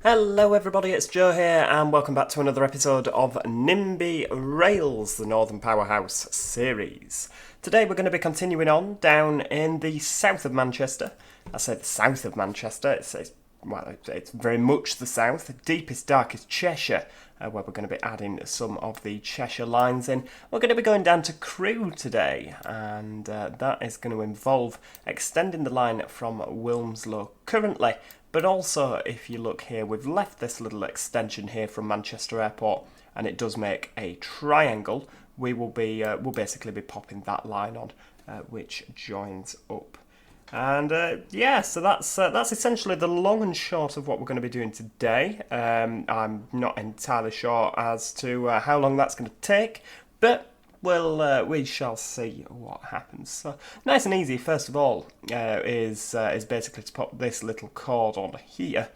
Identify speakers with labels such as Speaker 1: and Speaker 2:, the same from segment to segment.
Speaker 1: Hello everybody, it's Joe here and welcome back to another episode of NIMBY Rails, the Northern Powerhouse series. Today we're going to be continuing on down in the south of Manchester. I say the south of Manchester, it's very much the south, the deepest, darkest Cheshire, where we're going to be adding some of the Cheshire lines in. We're going to be going down to Crewe today, and that is going to involve extending the line from Wilmslow currently. But also, if you look here, we've left this little extension here from Manchester Airport, and it does make a triangle. We'll basically be popping that line on, which joins up. And so that's essentially the long and short of what we're going to be doing today. I'm not entirely sure as to how long that's going to take, but we shall see what happens. So, nice and easy. First of all, is basically to pop this little cord on here.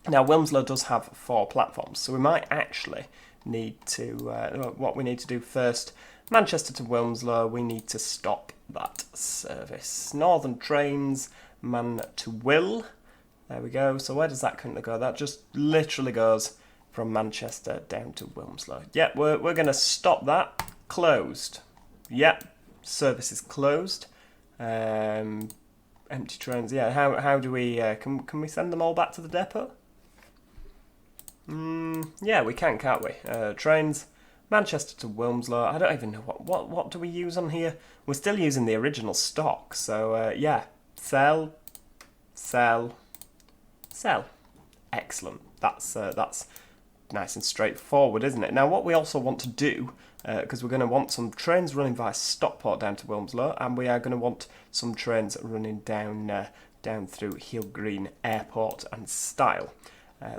Speaker 1: Now, Wilmslow does have 4 platforms, so we might actually need to. What we need to do first, Manchester to Wilmslow, we need to stop that service. Northern Trains, Man to Will. There we go. So where does that currently go? That just literally goes from Manchester down to Wilmslow. Yeah, we're going to stop that. Closed. Yep, service is closed. Empty trains. Yeah, how do we? Can we send them all back to the depot? Yeah, we can, can't we? Trains, Manchester to Wilmslow. I don't even know what do we use on here. We're still using the original stock, so yeah. Sell. Excellent. That's nice and straightforward, isn't it? Now, what we also want to do, because we're going to want some trains running via Stockport down to Wilmslow, and we are going to want some trains running down through Hill Green Airport and Style.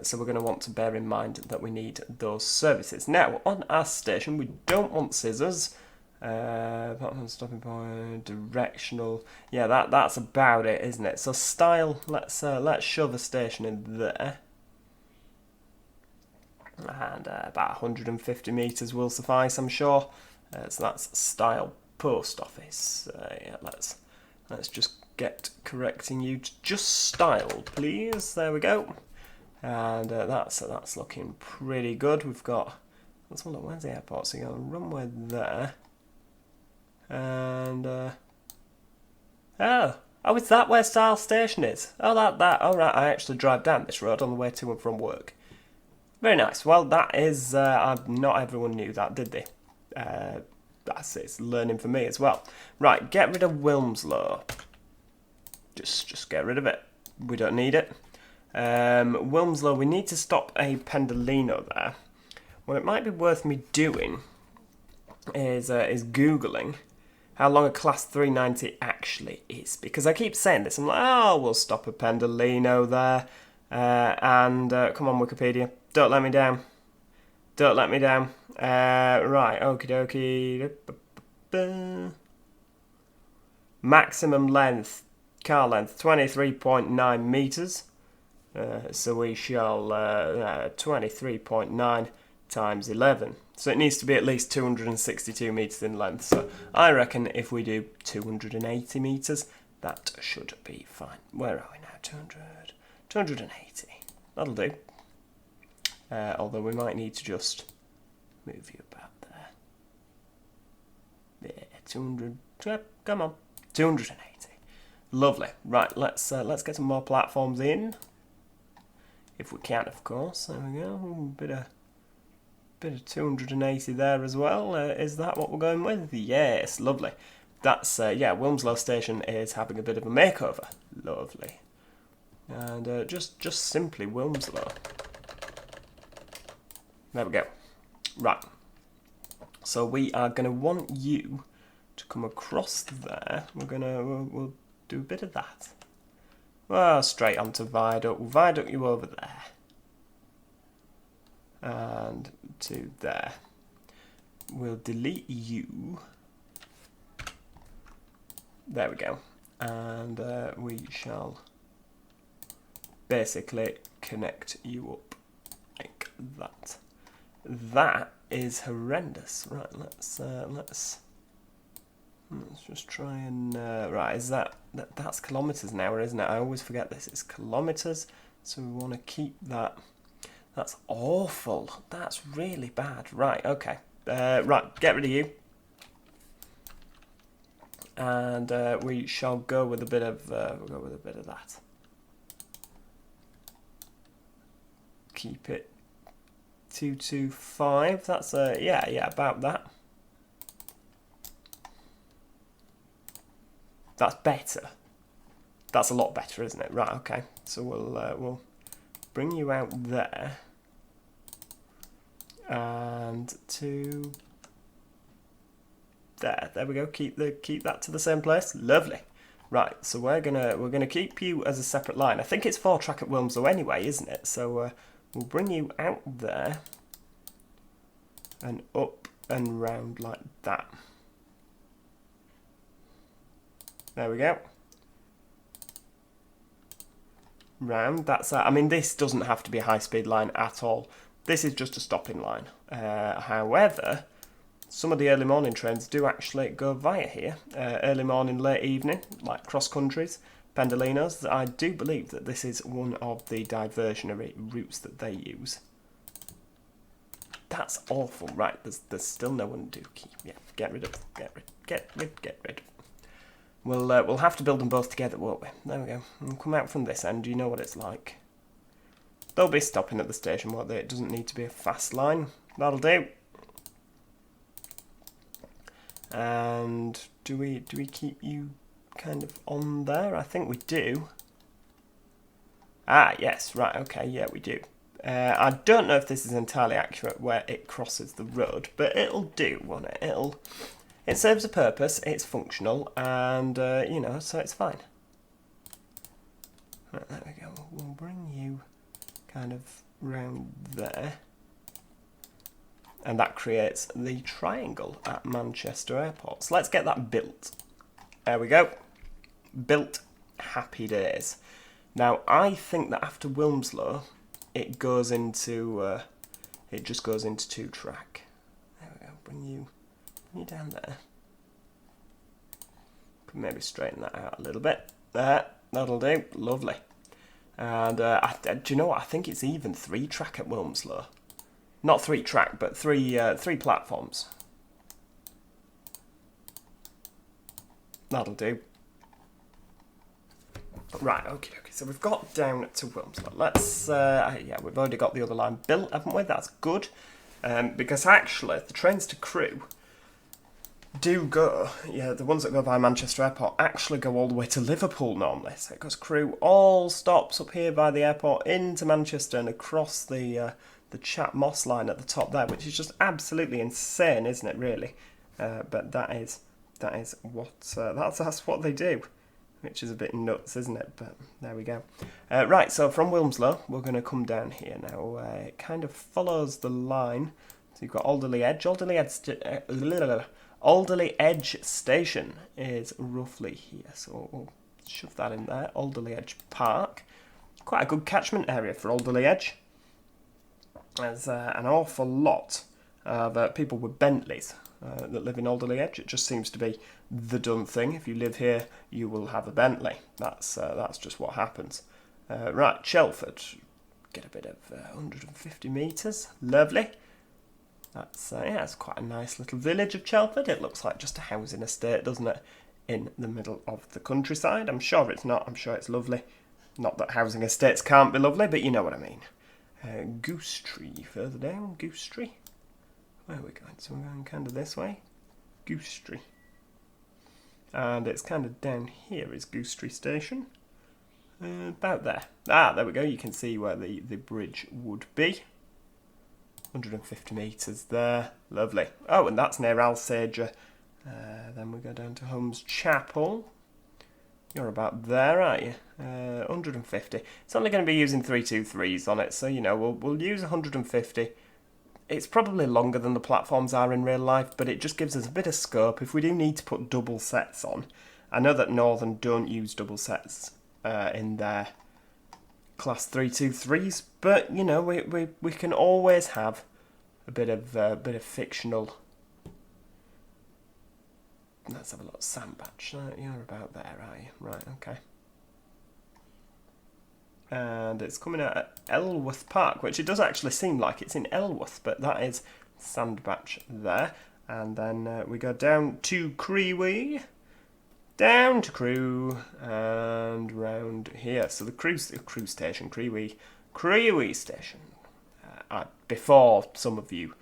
Speaker 1: So we're going to want to bear in mind that we need those services. Now, on our station, we don't want scissors. Stopping point, directional. Yeah, that's about it, isn't it? So Style, let's shove a station in there. And about 150 metres will suffice, I'm sure. So that's Style Post Office. Yeah, let's just get correcting you to just Style, please. There we go. And that's looking pretty good. We've got, let's look, where's the airport? So you got a runway there. And oh, is that where Style Station is? Oh, that. All right, I actually drive down this road on the way to and from work. Very nice. Well, that is, not everyone knew that, did they? It's learning for me as well. Right, get rid of Wilmslow. Just get rid of it. We don't need it. Wilmslow, we need to stop a Pendolino there. What it might be worth me doing is Googling how long a Class 390 actually is. Because I keep saying this. I'm like, oh, we'll stop a Pendolino there. Come on, Wikipedia. Don't let me down. Don't let me down. Right, okie dokie. Maximum length, car length, 23.9 metres. So we shall 23.9 times 11. So it needs to be at least 262 metres in length. So I reckon if we do 280 metres, that should be fine. Where are we now? 280. That'll do. Although we might need to just move you about there. Yeah, 200. Come on, 280. Lovely. Right, let's get some more platforms in, if we can, of course. There we go. Bit of 280 there as well. Is that what we're going with? Yes, lovely. That's Wilmslow Station is having a bit of a makeover. Lovely. And just simply Wilmslow. There we go. Right. So we are going to want you to come across there. We'll do a bit of that. Well, straight onto Viaduct. We'll Viaduct you over there. And to there. We'll delete you. There we go. And we shall basically connect you up like that. That is horrendous. Right, let's just try and right. Is that's kilometres an hour, isn't it? I always forget this. It's kilometres So we want to keep that. That's awful. That's really bad. Right, okay. Right, get rid of you. And we shall go with a bit of we'll go with a bit of that. Keep it 225. That's yeah, about that. That's better. That's a lot better, isn't it? Right, okay. So we'll bring you out there, and to there. There we go. Keep that to the same place. Lovely. Right. So we're gonna keep you as a separate line. I think it's 4-track at Wilmslow anyway, isn't it? So we'll bring you out there and up and round like that. There we go. Round. That's I mean, this doesn't have to be a high-speed line at all. This is just a stopping line. However, some of the early morning trains do actually go via here. Early morning, late evening, like cross countries, Pendolinos. I do believe that this is one of the diversionary routes that they use. That's awful. Right, there's still no one to keep. Yeah, get rid. We'll have to build them both together, won't we? There we go. We'll come out from this end. You know what it's like. They'll be stopping at the station, won't they? It doesn't need to be a fast line. That'll do. And do we keep you kind of on there? I think we do. Ah, yes, right, okay, yeah, we do. I don't know if this is entirely accurate where it crosses the road, but it'll do, won't it? It serves a purpose, it's functional, and, you know, so it's fine. Right, there we go. We'll bring you kind of round there. And that creates the triangle at Manchester Airport. So let's get that built. There we go. Built. Happy days. Now, I think that after Wilmslow, it goes into... it just goes into 2-track. There we go. Bring you down there. Could maybe straighten that out a little bit. There. That'll do. Lovely. And do you know what? I think it's even 3-track at Wilmslow. Not 3-track, but three platforms. That'll do. Right, okay. So we've got down to Wilmslow. Let's, yeah, we've already got the other line built, haven't we? That's good. Because actually, the trains to Crewe do go, yeah, the ones that go by Manchester Airport actually go all the way to Liverpool normally. So it goes Crewe, all stops up here by the airport into Manchester and across the Chat Moss line at the top there, which is just absolutely insane, isn't it? Really, but that is what that's what they do, which is a bit nuts, isn't it? But there we go. Right, so from Wilmslow, we're going to come down here now. It kind of follows the line. So you've got Alderley Edge. Alderley Edge Station is roughly here, so we'll shove that in there. Alderley Edge Park, quite a good catchment area for Alderley Edge. There's an awful lot of people with Bentleys that live in Alderley Edge. It just seems to be the done thing. If you live here, you will have a Bentley. That's just what happens. Right, Chelford. Get a bit of 150 metres. Lovely. That's yeah, it's quite a nice little village of Chelford. It looks like just a housing estate, doesn't it? In the middle of the countryside. I'm sure it's not. I'm sure it's lovely. Not that housing estates can't be lovely, but you know what I mean. Goose Tree further down. Goose Tree. Where are we going? So we're going kind of this way. Goose Tree. And it's kind of down here is Goose Tree Station. About there. Ah, there we go. You can see where the bridge would be. 150 metres there. Lovely. Oh, and that's near Alsager. Then we go down to Holmes Chapel. You're about there, aren't you? 150. It's only going to be using 323s on it, so, you know, we'll use 150. It's probably longer than the platforms are in real life, but it just gives us a bit of scope if we do need to put double sets on. I know that Northern don't use double sets in their class 323s, but, you know, we can always have a bit of fictional... Let's have a look. Sandbach. You're about there, are you? Right, okay. and it's coming out at Elworth Park, which it does actually seem like it's in Elworth, but that is Sandbatch there. And then we go down to Crewe, down to Crewe, and round here. So the Crewe station, Crewe station. Before some of you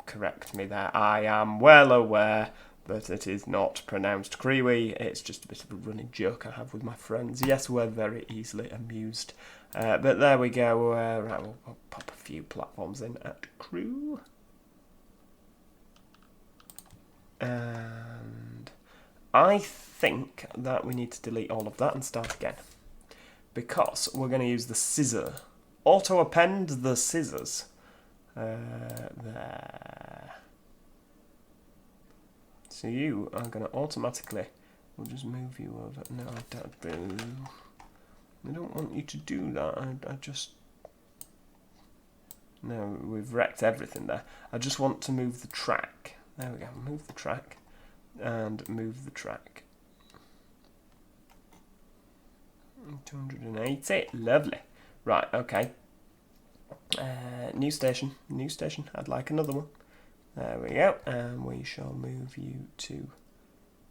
Speaker 1: correct me there, I am well aware that it is not pronounced Crewe. It's just a bit of a running joke I have with my friends. Yes, we're very easily amused. But there we go. Right, we'll pop a few platforms in at Crewe. And I think that we need to delete all of that and start again, because we're going to use the scissor. Auto append the scissors. There. So you are going to automatically, we'll just move you over. No, I don't want you to do that. I just, no, we've wrecked everything there. I just want to move the track. There we go, move the track, and move the track. 280, lovely. Right, okay. New station, I'd like another one. There we go, and we shall move you to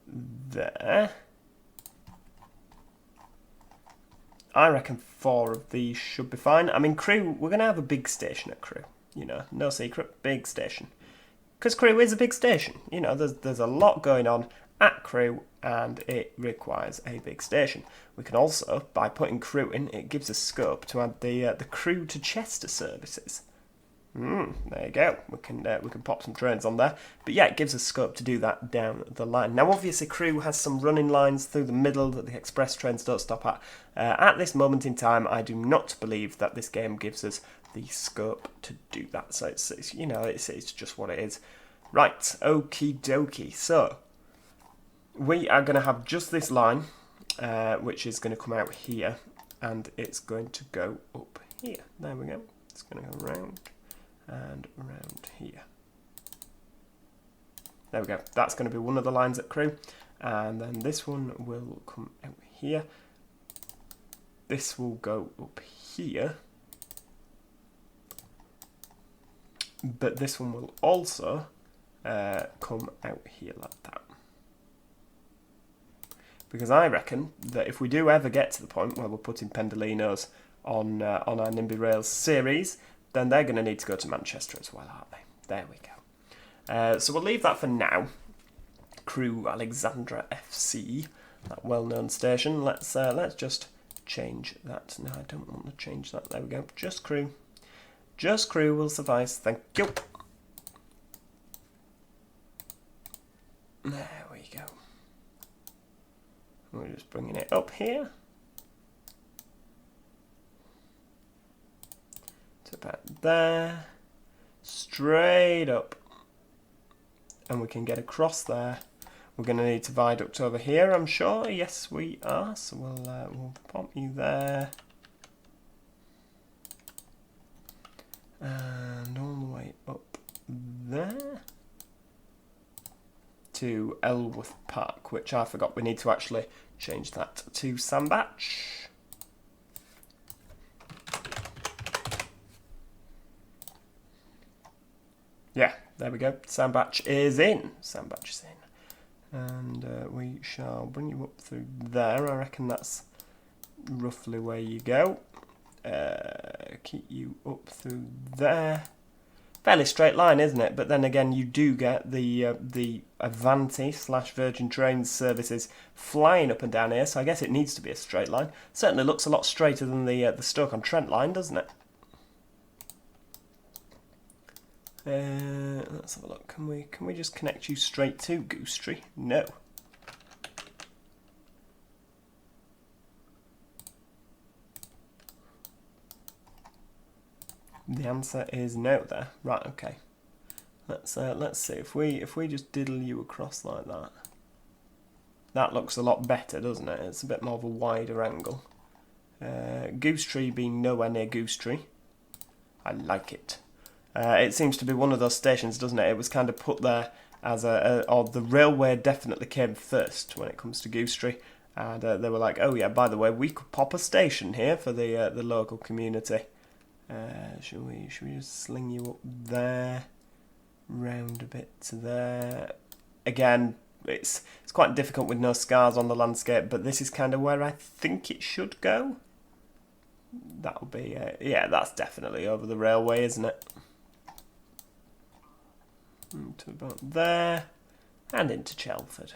Speaker 1: there. I reckon 4 of these should be fine. I mean, Crewe, we're going to have a big station at Crewe, you know, no secret, big station. Because Crewe is a big station, you know, there's a lot going on at Crewe, and it requires a big station. We can also, by putting Crewe in, it gives us scope to add the Crewe to Chester services. There you go. We can pop some trains on there. But yeah, it gives us scope to do that down the line. Now, obviously, Crewe has some running lines through the middle that the express trains don't stop at. At this moment in time, I do not believe that this game gives us the scope to do that. So it's you know, it's just what it is. Right, okie dokie. So we are going to have just this line, which is going to come out here, and it's going to go up here. There we go. It's going to go round and around here. There we go. That's going to be one of the lines at Crewe, and then this one will come out here. This will go up here, but this one will also come out here like that. Because I reckon that if we do ever get to the point where we're putting Pendolinos on our NIMBY Rails series, then they're going to need to go to Manchester as well, aren't they? There we go. So we'll leave that for now. Crewe Alexandra FC, that well-known station. Let's just change that. No, I don't want to change that. There we go. Just Crewe. Just Crewe will suffice. Thank you. There we go. We're just bringing it up here to about there, straight up, and we can get across there. We're going to need to viaduct over here, I'm sure. Yes, we are. So we'll pop you there, and all the way up there to Elworth Park, which I forgot we need to actually change that to Sandbatch. Yeah, there we go. Sandbatch is in. Sandbatch is in. And we shall bring you up through there. I reckon that's roughly where you go. Keep you up through there. Fairly straight line, isn't it? But then again, you do get the Avanti / Virgin Trains services flying up and down here, so I guess it needs to be a straight line. Certainly looks a lot straighter than the Stoke-on-Trent line, doesn't it? Let's have a look. Can we just connect you straight to Goose Tree? No. The answer is no there. Right, okay. Let's see if we just diddle you across like that. That looks a lot better, doesn't it? It's a bit more of a wider angle. Goose Tree being nowhere near Goose Tree. I like it. It seems to be one of those stations, doesn't it? It was kind of put there as or the railway definitely came first when it comes to Goose Tree, And they were like, oh yeah, by the way, we could pop a station here for the local community. Should we just sling you up there, round a bit to there? Again, it's quite difficult with no scars on the landscape, but this is kind of where I think it should go. That'll be, yeah, that's definitely over the railway, isn't it? To about there, and into Chelford.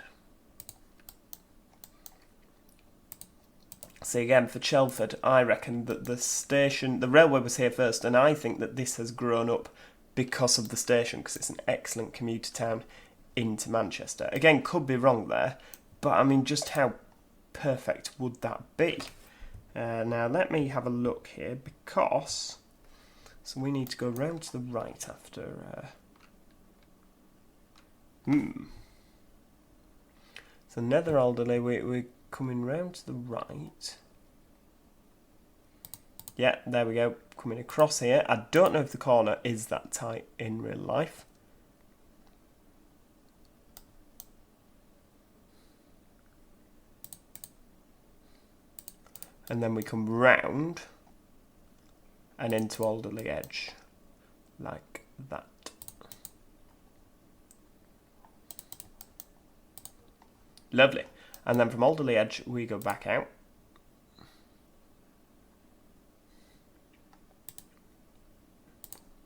Speaker 1: See, again, for Chelford, I reckon that the railway was here first, and I think that this has grown up because of the station, because it's an excellent commuter town into Manchester. Again, could be wrong there, but I mean, just how perfect would that be? Now, let me have a look here, because... So we need to go round to the right after... So Nether Alderley, we're coming round to the right. Yeah, there we go. Coming across here. I don't know if the corner is that tight in real life. And then we come round and into Alderley Edge, like that. Lovely. And then from Alderley Edge, we go back out.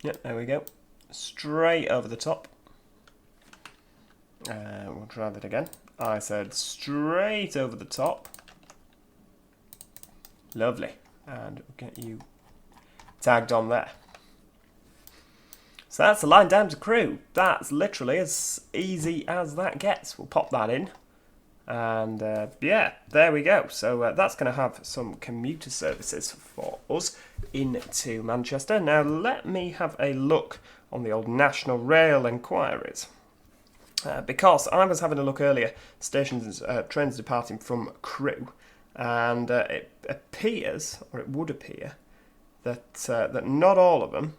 Speaker 1: Yep, there we go. Straight over the top. We'll try that again. I said straight over the top. Lovely. And we'll get you tagged on there. So that's the line down to Crewe. That's literally as easy as that gets. We'll pop that in. And yeah, there we go. So that's going to have some commuter services for us into Manchester. Now let me have a look on the old National Rail enquiries. Because I was having a look earlier, stations, trains departing from Crewe, and it appears, or it would appear, that that not all of them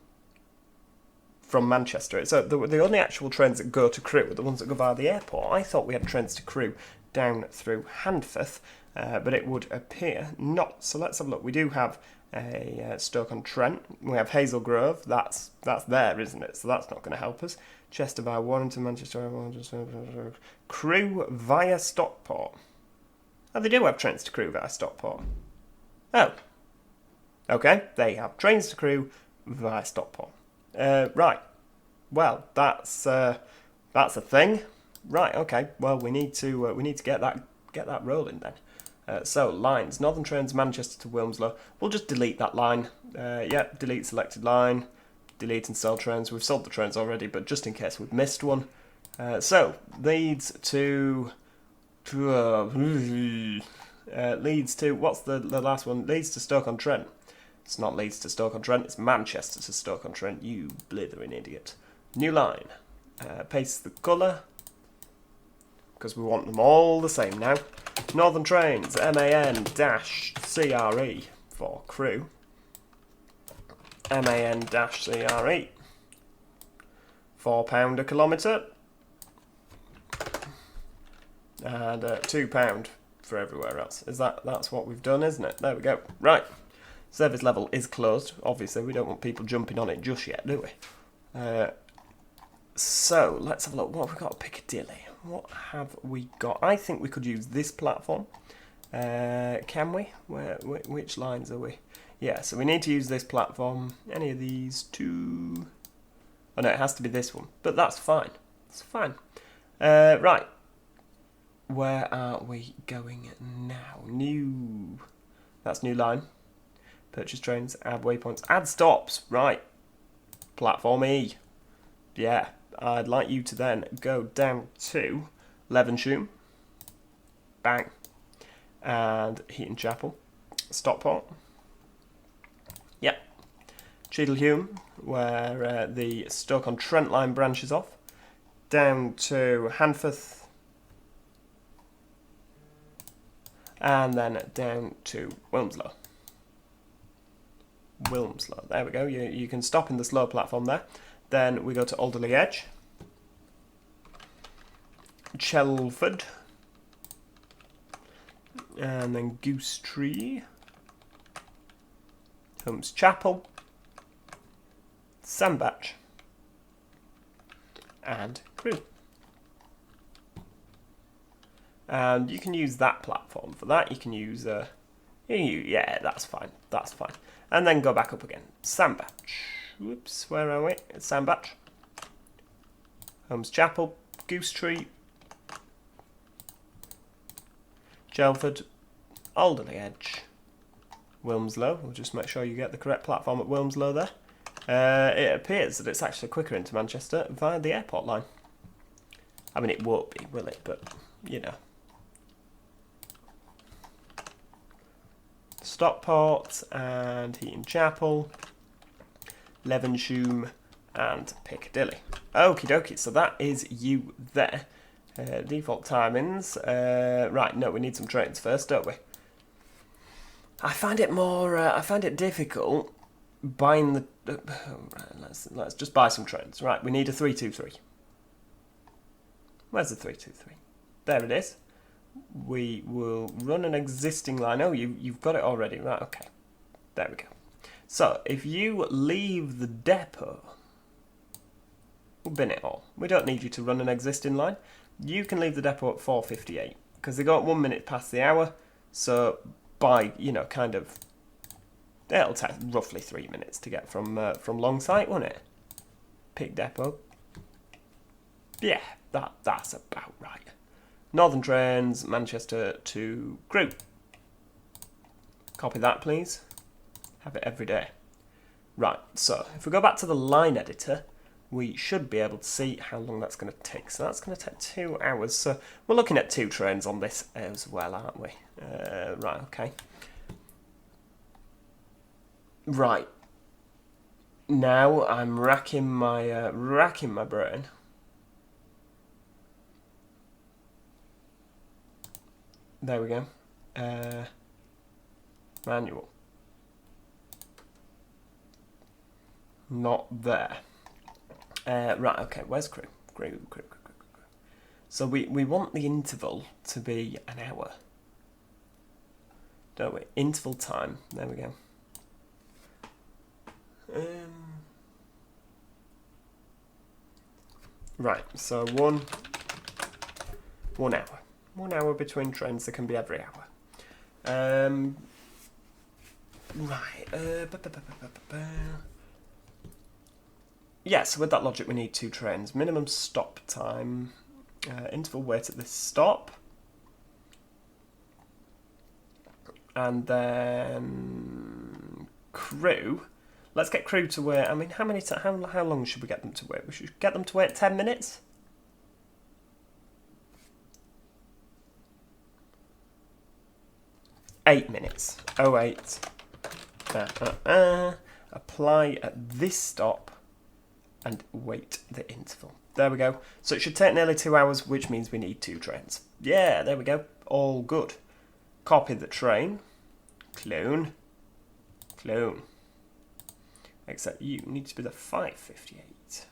Speaker 1: from Manchester. So the only actual trains that go to Crewe are the ones that go via the airport. I thought we had trains to Crewe down through Handforth, but it would appear not. So let's have a look. We do have a Stoke-on-Trent. We have Hazel Grove. That's there, isn't it? So that's not going to help us. Chester via Warrington, Manchester, Crewe via Stockport. Oh, they do have trains to Crewe via Stockport. Oh. Okay, they have trains to Crewe via Stockport. Right. Well, that's a thing. Right. Okay. Well, we need to get that rolling then. So lines: Northern Trains Manchester to Wilmslow. We'll just delete that line. Yeah, delete selected line. Delete and sell trains. We've sold the trains already, but just in case we've missed one. So Leeds to Leeds to what's the last one? Leeds to Stoke-on-Trent. It's not Leeds to Stoke-on-Trent. It's Manchester to Stoke-on-Trent. You blithering idiot. New line. Paste the colour, because we want them all the same now. Northern Trains, MAN-CRE for Crewe. MAN-CRE. £4 a kilometre. And £2 for everywhere else. That's what we've done, isn't it? There we go. Right. Service level is closed. Obviously, we don't want people jumping on it just yet, do we? So, let's have a look. What have we got? Piccadilly. What have we got? I think we could use this platform. Can we? Which lines are we? Yeah, so we need to use this platform. Any of these two? Oh no, it has to be this one. But that's fine. It's fine. Right. Where are we going now? New. That's new line. Purchase trains. Add waypoints. Add stops. Right. Platform E. Yeah. I'd like you to then go down to Levenshulme. Bang. And Heaton Chapel. Stockport. Yep. Cheadlehume, where the Stoke-on-Trent line branches off. Down to Handforth. And then down to Wilmslow. Wilmslow. There we go. You can stop in the slow platform there. Then we go to Alderley Edge. Chelford. and then Goose Tree, Holmes Chapel, Sandbach, and Crewe. And you can use that platform for that. You can use, yeah, that's fine, that's fine. And then go back up again. Sandbach. Whoops, where are we? It's Sandbach. Holmes Chapel, Goose Tree, Chelford, Alderley Edge, Wilmslow. We'll just make sure you get the correct platform at Wilmslow there. It appears that it's actually quicker into Manchester via the airport line. I mean, it won't be, will it? But, you know. Stockport and Heaton Chapel, Levenshulme and Piccadilly. Okie dokie, so that is you there. Default timings. Right, no, we need some trains first, don't we? I find it difficult buying the... right, let's just buy some trains. Right, we need a 323. Where's the 323? There it is. We will run an existing line. Oh, you've got it already. Right, okay. There we go. So, if you leave the depot, we'll bin it all. We don't need you to run an existing line. You can leave the depot at 4:58 because they go at 1 minute past the hour. So, by, you know, kind of, it'll take roughly 3 minutes to get from Longsight, won't it? Pick depot. Yeah, that's about right. Northern trains, Manchester to Crewe. Copy that, please. Have it every day. Right, so if we go back to the line editor, we should be able to see how long that's going to take. So that's going to take 2 hours. So we're looking at 2 trains on this as well, aren't we? Right, okay. Right. Now I'm racking my brain. There we go. Manual. Not there. Right, okay, where's Crewe? Crewe. So we want the interval to be an hour. Don't we? Interval time. There we go. Right, so one hour. 1 hour between trains, there can be every hour. Right. Yeah, so with that logic we need 2 trains. Minimum stop time. Interval wait at this stop. And then Crewe. Let's get Crewe to wait. I mean, how long should we get them to wait? We should get them to wait 10 minutes? Eight minutes. 08. Apply at this stop and wait the interval. There we go. So it should take nearly 2 hours, which means we need 2 trains. Yeah, there we go. All good. Copy the train. Clone. Except you need to be the 5:58.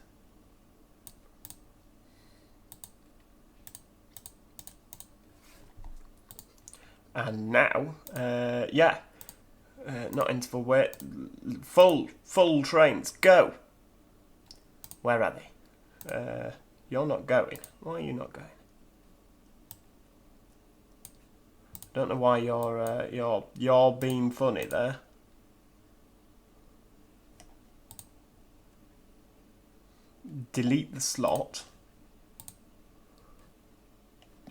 Speaker 1: And now, not interval wait, full trains, go. Where are they? You're not going. Why are you not going? Don't know why you're being funny there. Delete the slot.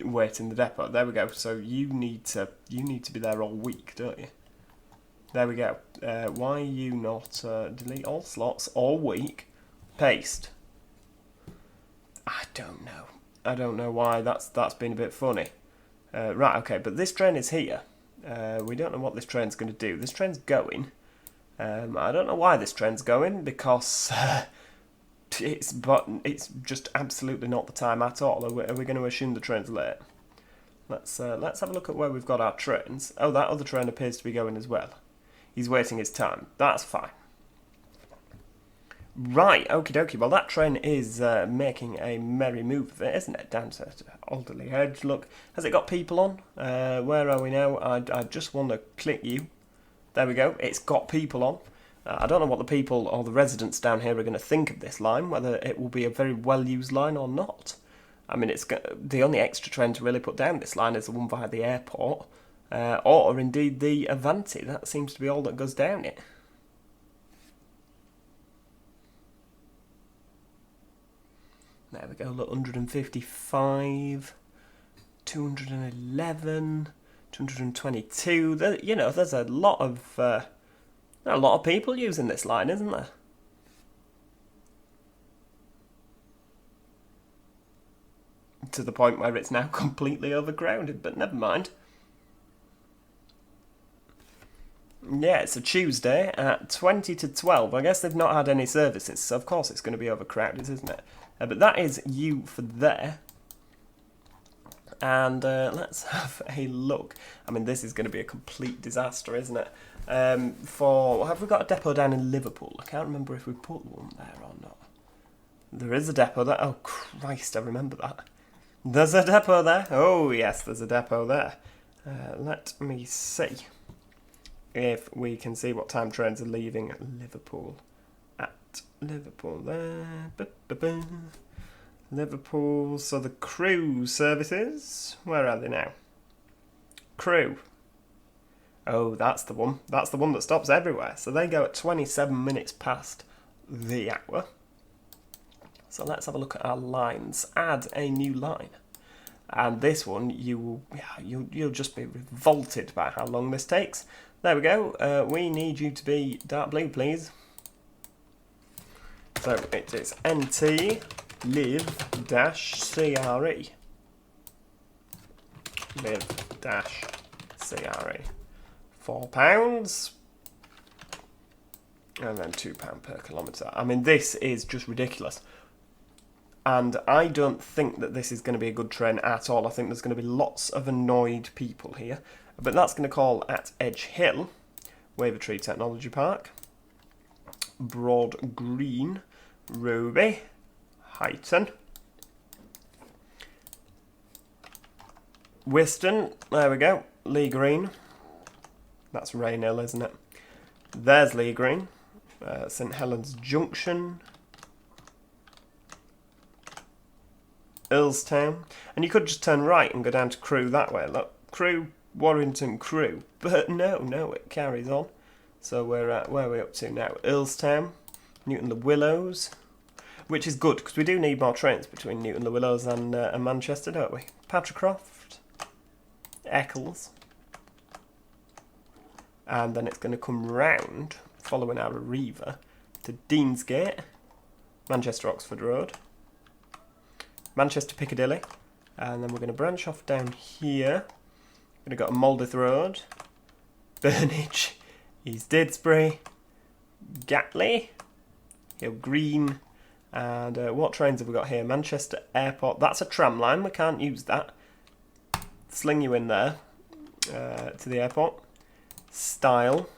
Speaker 1: Wait in the depot. There we go. So you need to be there all week, don't you? There we go. Why are you not delete all slots all week? Paste. I don't know. I don't know why that's been a bit funny. Right, okay, but this train is here. We don't know what this train's going to do. This train's going. I don't know why this train's going because it's just absolutely not the time at all. Are we going to assume the train's late? Let's have a look at where we've got our trains. Oh, that other train appears to be going as well. He's waiting his time. That's fine. Right, okie dokie. Well, that train is making a merry move of it, isn't it? Down to Alderley Edge. Look, has it got people on? Where are we now? I just want to click you. There we go. It's got people on. I don't know what the people or the residents down here are going to think of this line, whether it will be a very well-used line or not. I mean, the only extra train to really put down this line is the one via the airport, or indeed the Avanti. That seems to be all that goes down it. There we go, look, 155, 211, 222. There's a lot of people using this line, isn't there? To the point where it's now completely overcrowded, but never mind. Yeah, it's a Tuesday at 20 to 12. I guess they've not had any services, so of course it's going to be overcrowded, isn't it? But that is you for there. And let's have a look. I mean, this is going to be a complete disaster, isn't it? Have we got a depot down in Liverpool? I can't remember if we put one there or not. There is a depot there. Oh, Christ, I remember that. There's a depot there. Oh, yes, there's a depot there. Let me see if we can see what time trains are leaving Liverpool. At Liverpool there. Liverpool. So the Crewe services. Where are they now? Crewe. Oh, that's the one. That's the one that stops everywhere. So they go at 27 minutes past the hour. So let's have a look at our lines. Add a new line. And this one, you'll just be revolted by how long this takes. There we go. We need you to be dark blue, please. So it is NT live-CRE. Live-CRE. £4. And then £2 per kilometre. I mean, this is just ridiculous. And I don't think that this is going to be a good train at all. I think there's going to be lots of annoyed people here. But that's going to call at Edge Hill, Wavertree Technology Park, Broad Green, Ruby, Highton, Whiston, there we go, Lee Green. That's Raynhill, isn't it? There's Lee Green, St Helens Junction, Earlstown, and you could just turn right and go down to Crewe that way. Look, Crewe, Warrington, Crewe, but no, it carries on. So we're at, where are we up to now? Earlstown, Newton-le-Willows, which is good because we do need more trains between Newton-le-Willows and Manchester, don't we? Patricroft, Eccles, and then it's going to come round, following our Arriva, to Deansgate, Manchester Oxford Road, Manchester Piccadilly, and then we're going to branch off down here. We're going to go to Moldith Road, Burnage, East Didsbury, Gatley, Hill Green, and what trains have we got here? Manchester Airport. That's a tram line, we can't use that. Sling you in there to the airport. Style,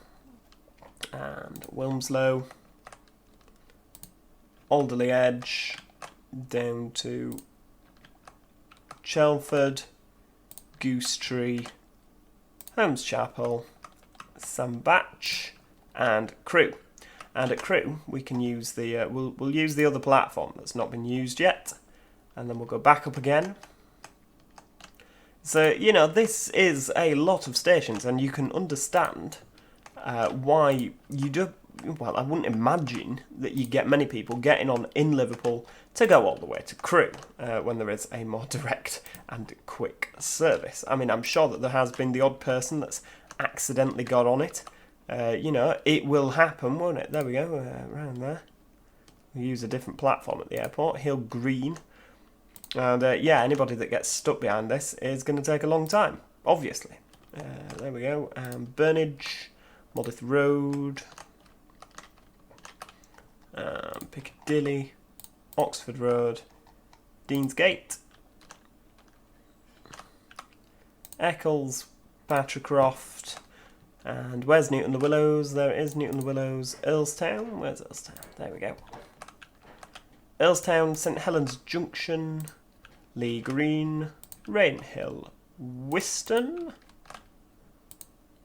Speaker 1: and Wilmslow, Alderley Edge, down to Chelford, Goose Tree, Holmes Chapel, Sandbach, and Crewe. And at Crewe, we can use the we'll use the other platform that's not been used yet, and then we'll go back up again. So this is a lot of stations, and you can understand why you do. Well, I wouldn't imagine that you get many people getting on in Liverpool to go all the way to Crewe when there is a more direct and quick service. I mean, I'm sure that there has been the odd person that's accidentally got on it. It will happen, won't it? There we go, around there. We use a different platform at the airport, Hill Green. And anybody that gets stuck behind this is going to take a long time, obviously. There we go, Burnage, Moldith Road, Piccadilly, Oxford Road, Deansgate, Eccles, Patricroft, and where's Newton-le-Willows? There is Newton-le-Willows. Earlstown, where's Earlstown? There we go. Earlstown, St Helens Junction, Lee Green, Rainhill, Whiston,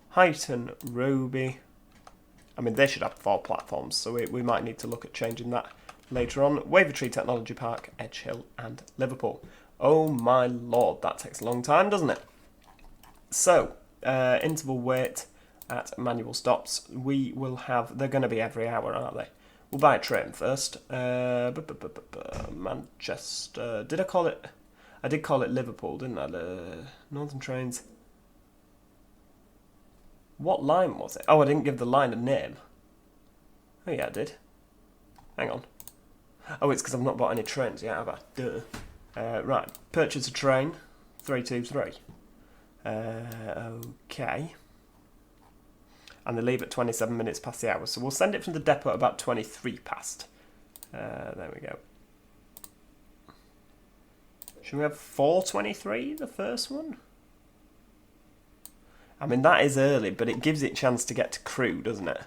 Speaker 1: Highton, Roby. I mean, they should have 4 platforms, so we might need to look at changing that later on. Wavertree Technology Park, Edgehill and Liverpool. Oh my lord, that takes a long time, doesn't it? So, interval wait at manual stops. We will have... They're going to be every hour, aren't they? We'll buy a train first. Manchester... Did I call it... I did call it Liverpool, didn't I? The Northern Trains... What line was it? Oh, I didn't give the line a name. Oh yeah, I did. Hang on. Oh, it's because I've not bought any trains yet, have I? Duh. Right, purchase a train. 323. Okay. And they leave at 27 minutes past the hour. So we'll send it from the depot at about 23 past. There we go. Should we have 4:23, the first one? I mean, that is early, but it gives it a chance to get to Crewe, doesn't it?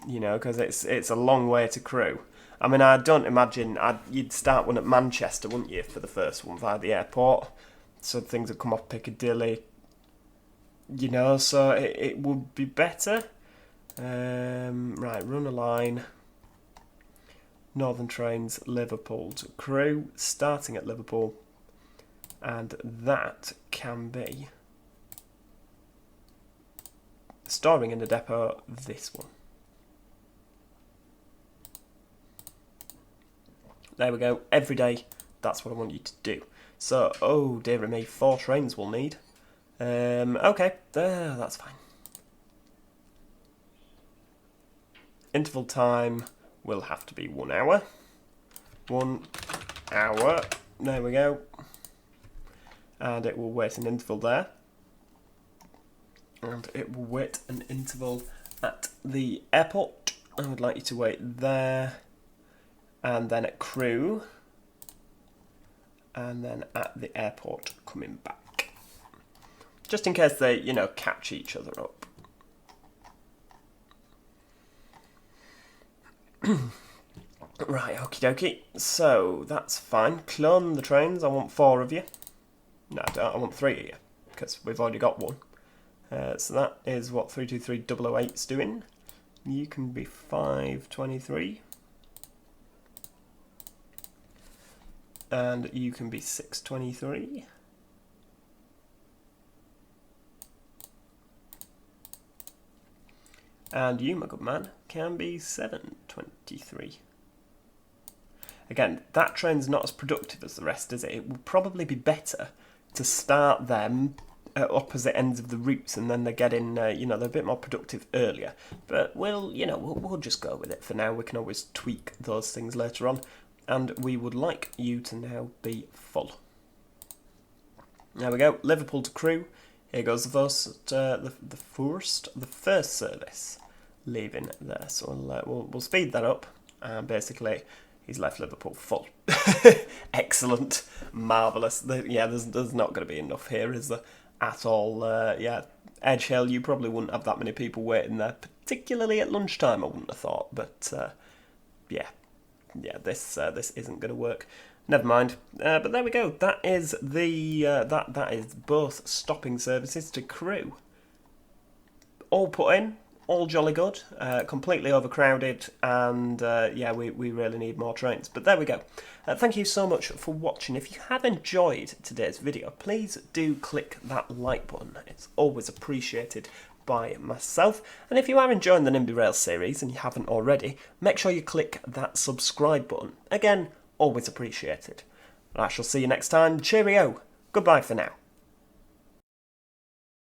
Speaker 1: You know, because it's a long way to Crewe. I mean, I don't imagine... you'd start one at Manchester, wouldn't you, for the first one via the airport? So things would come off Piccadilly. You know, so it would be better. Right, run a line. Northern Trains, Liverpool to Crewe, starting at Liverpool. And that can be... storing in the depot, this one. There we go. Every day, that's what I want you to do. So, oh dear me, 4 trains we'll need. Okay, that's fine. Interval time will have to be 1 hour. 1 hour. There we go. And it will wait an interval there. And it will wait an interval at the airport. I would like you to wait there. And then at Crewe. And then at the airport coming back. Just in case they, you know, catch each other up. Right, okie dokie. So, that's fine. Clone the trains. I want 4 of you. No, I don't. I want 3 of you. Because we've already got 1. So that is what 323008's doing. You can be 523. And you can be 623. And you, my good man, can be 723. Again, that train's not as productive as the rest, is it? It will probably be better to start them at opposite ends of the routes, and then they get in, you know, they're a bit more productive earlier. But we'll just go with it for now. We can always tweak those things later on. And we would like you to now be full. There we go. Liverpool to Crewe. Here goes the first service leaving there. So we'll speed that up. And basically, he's left Liverpool full. Excellent, marvellous. There's not going to be enough here, is there? At all. Edgehill, you probably wouldn't have that many people waiting there, particularly at lunchtime, I wouldn't have thought. But this isn't going to work. Never mind. But there we go. That is that is both stopping services to Crewe. All put in, all jolly good, completely overcrowded, and we really need more trains. But there we go. Thank you so much for watching. If you have enjoyed today's video, please do click that like button. It's always appreciated by myself. And if you are enjoying the NIMBY Rails series and you haven't already, make sure you click that subscribe button. Again, always appreciated. I shall see you next time. Cheerio. Goodbye for now.